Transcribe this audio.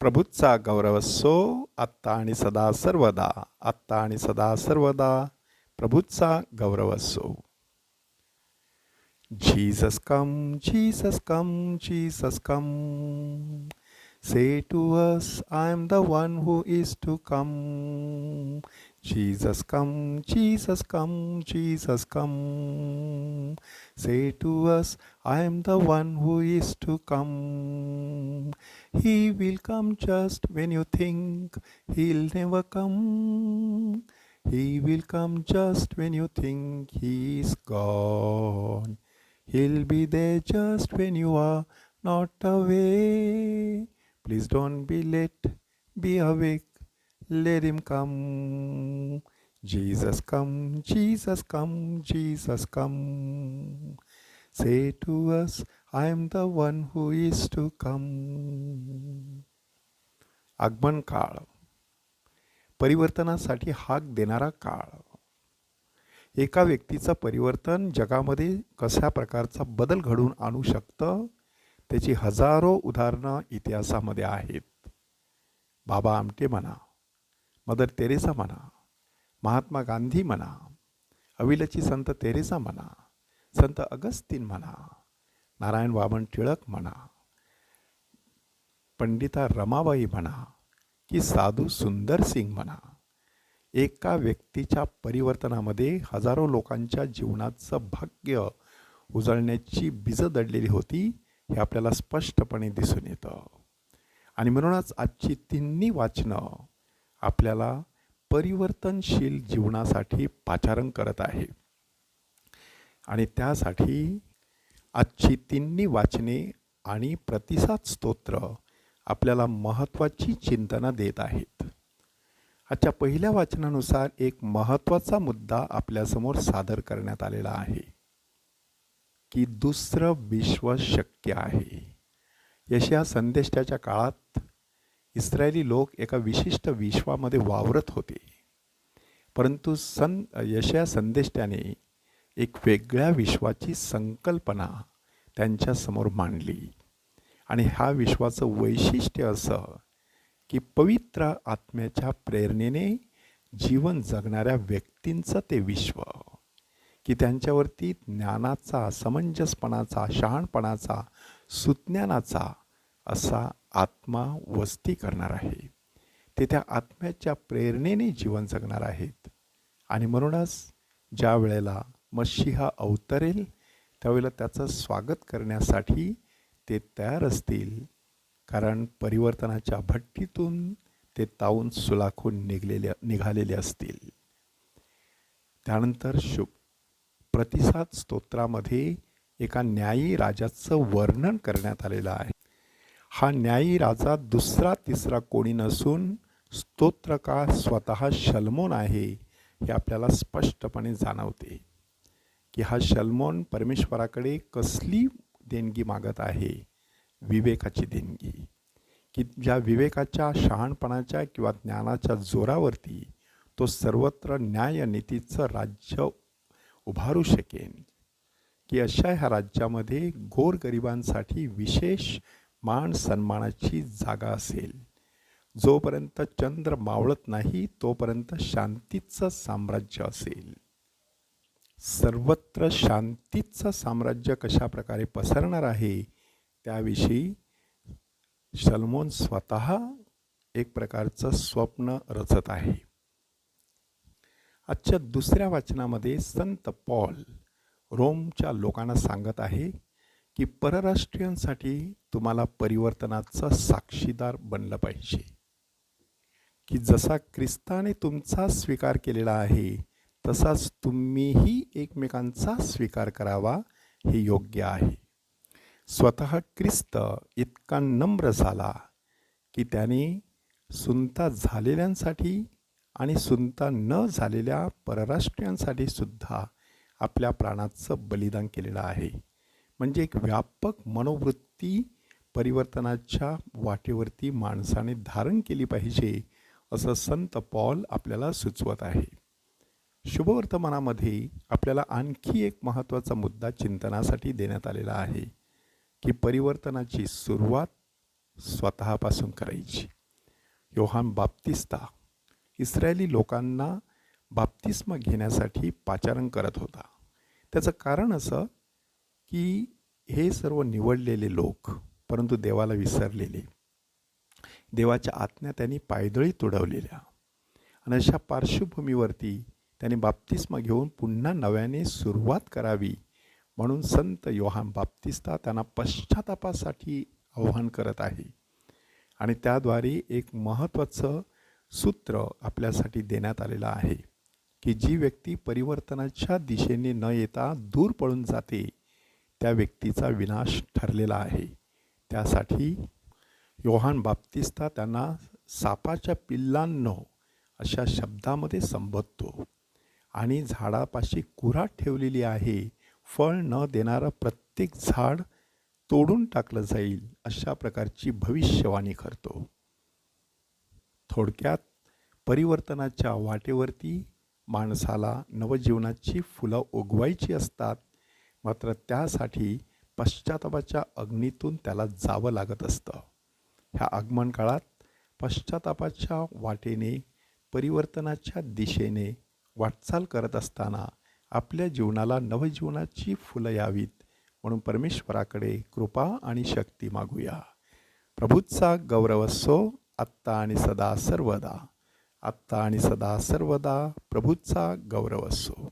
प्रभूचा गौरव असो आत्ता आणि सदा सर्वदा. आत्ता आणि सदा सर्वदा प्रभूचा गौरव असो. Jesus come, Jesus come, Jesus come. Say to us, I am the one who is to come. Jesus come, Jesus come, Jesus come. Say to us, I am the one who is to come. He will come just when you think he'll never come. He will come just when you think he's gone. He'll be there just when you are not awake. Please don't be late, be awake, let him come. Jesus come, Jesus come, Jesus come. Say to us, I am the one who is to come. आगमन काळ, परिवर्तनासाठी हाक देणारा काळ. एका व्यक्तीचं परिवर्तन जगामध्ये कशा प्रकारचा बदल घडवून आणू शकतं त्याची हजारो उदाहरणं इतिहासामध्ये आहेत. बाबा आमटे म्हणा, मदर तेरेसा म्हणा, महात्मा गांधी म्हणा, अविलची संत तेरेसा म्हणा, संत अगस्तीन म्हणा, नारायण वामन टिळक म्हणा, पंडिता रमाबाई म्हणा की साधू सुंदर सिंग म्हणा. एका व्यक्तीच्या परिवर्तनामध्ये हजारो लोकांच्या जीवनाचं भाग्य उजळण्याची बीजं दडलेली होती हे आपल्याला स्पष्टपणे दिसून येतं. आणि म्हणूनच आजची तिन्ही वाचनं आपल्याला परिवर्तनशील जीवनासाठी पाचारण करत आहे. आणि त्यासाठी आजची तिन्ही वाचने आणि प्रतिसाद स्तोत्र आपल्याला महत्त्वाची चिंतनं देत आहेत. आजच्या पहिल्या वाचनानुसार एक महत्त्वाचा मुद्दा आपल्यासमोर सादर करण्यात आलेला आहे की दुसरं विश्व शक्य आहे. यशया संदेष्ट्याच्या काळात इस्रायली लोक एका विशिष्ट विश्वामध्ये वावरत होते, परंतु यशया संदेष्ट्याने एक वेगळ्या विश्वाची संकल्पना त्यांच्यासमोर मांडली. आणि ह्या विश्वाचं वैशिष्ट्य असं की पवित्र आत्म्याच्या प्रेरणेने जीवन जगणाऱ्या व्यक्तींचं ते विश्व, की त्यांच्यावरती ज्ञानाचा, समंजसपणाचा, शहाणपणाचा, सुज्ञानाचा असा आत्मा वस्ती करणार आहे. ते त्या आत्म्याच्या प्रेरणेने जीवन जगणार आहेत. आणि म्हणूनच ज्या वेळेला मशीहा अवतरेल त्यावेळेला त्याचं स्वागत करण्यासाठी ते तयार असतील, कारण परिवर्तनाच्या भट्टीतून ते तावून सुलाखून निघालेले असतील. त्यानंतर प्रतिसाद स्तोत्रामध्ये एका न्यायी राजाचं वर्णन करण्यात आलेलं आहे. हा न्यायी राजा दुसरा तिसरा कोणी नसून स्तोत्रकार स्वतः शलमोन आहे हे आपल्याला स्पष्टपणे जाणवते की हा शलमोन परमेश्वराकडे कसली देणगी मागत आहे. विवेकाची देणगी, की ज्या विवेकाच्या, शहाणपणाच्या किंवा ज्ञानाच्या जोरावरती तो सर्वत्र न्याय नीतीचं राज्य उभारू शकेन, की अशा ह्या राज्यामध्ये गोरगरिबांसाठी विशेष मान सन्मानाची जागा असेल. जोपर्यंत चंद्र मावळत नाही तोपर्यंत शांतीचं साम्राज्य असेल. सर्वत्र शांतीचं साम्राज्य कशा प्रकारे पसरणार आहे त्याविषयी शलमोन स्वतः एक प्रकारचं स्वप्न रचत आहे. आजच्या दुसऱ्या वाचनामध्ये संत पॉल रोमच्या लोकांना सांगत आहे की परराष्ट्रीयांसाठी तुम्हाला परिवर्तनाचं साक्षीदार बनलं पाहिजे, की जसा ख्रिस्ताने तुमचा स्वीकार केलेला आहे तसाच तुम्हीही एकमेकांचा स्वीकार करावा हे योग्य आहे. स्वतः ख्रिस्त इतका नम्र झाला की त्याने सुनता झालेल्यांसाठी आणि सुनता न झालेल्या परराष्ट्रीयांसाठी सुद्धा आपल्या प्राणाचं बलिदान केलेलं आहे. म्हणजे एक व्यापक मनोवृत्ती परिवर्तनाच्या वाटेवरती माणसाने धारण केली पाहिजे असं संत पॉल आपल्याला सुचवत आहे. शुभवर्तमानामध्ये आपल्याला आणखी एक महत्त्वाचा मुद्दा चिंतनासाठी देण्यात आलेला आहे की परिवर्तनाची सुरुवात स्वतःपासून करायची. योहान बाप्तिस्ता इस्रायली लोकांना बाप्तिस्मा घेण्यासाठी पाचारण करत होता. त्याचं कारण असं की हे सर्व निवडलेले लोक, परंतु देवाला विसरलेले, देवाच्या आज्ञा त्यांनी पायदळी तुडवलेल्या, आणि अशा पार्श्वभूमीवरती त्यांनी बाप्तिस्मा घेऊन पुन्हा नव्याने सुरुवात करावी म्हणून संत योहान बाप्तिस्ता त्यांना पश्चातापासाठी आव्हान करत आहे. आणि त्याद्वारे एक महत्त्वाचं सूत्र आपल्यासाठी देण्यात आलेलं आहे की जी व्यक्ती परिवर्तनाच्या दिशेने न येता दूर पळून जाते त्या व्यक्तीचा विनाश ठरलेला आहे. त्यासाठी योहान बाप्तिस्ता त्यांना सापाच्या पिल्लांनो अशा शब्दामध्ये संबोधतो आणि झाडापाशी कुऱ्हाड ठेवलेली आहे, फळ न देणारं प्रत्येक झाड तोडून टाकलं जाईल अशा प्रकारची भविष्यवाणी करतो. थोडक्यात परिवर्तनाच्या वाटेवरती माणसाला नवजीवनाची फुलं उगवायची असतात, मात्र त्यासाठी पश्चातापाच्या अग्नीतून त्याला जावं लागत असतं. ह्या आगमन काळात पश्चातापाच्या वाटेने परिवर्तनाच्या दिशेने वाटचाल करत असताना आपल्या जीवनाला नवजीवनाची फुलं यावीत म्हणून परमेश्वराकडे कृपा आणि शक्ती मागूया. प्रभूचा गौरव असो आत्ता आणि सदा सर्वदा. आत्ता आणि सदा सर्वदा प्रभूचा गौरव असो.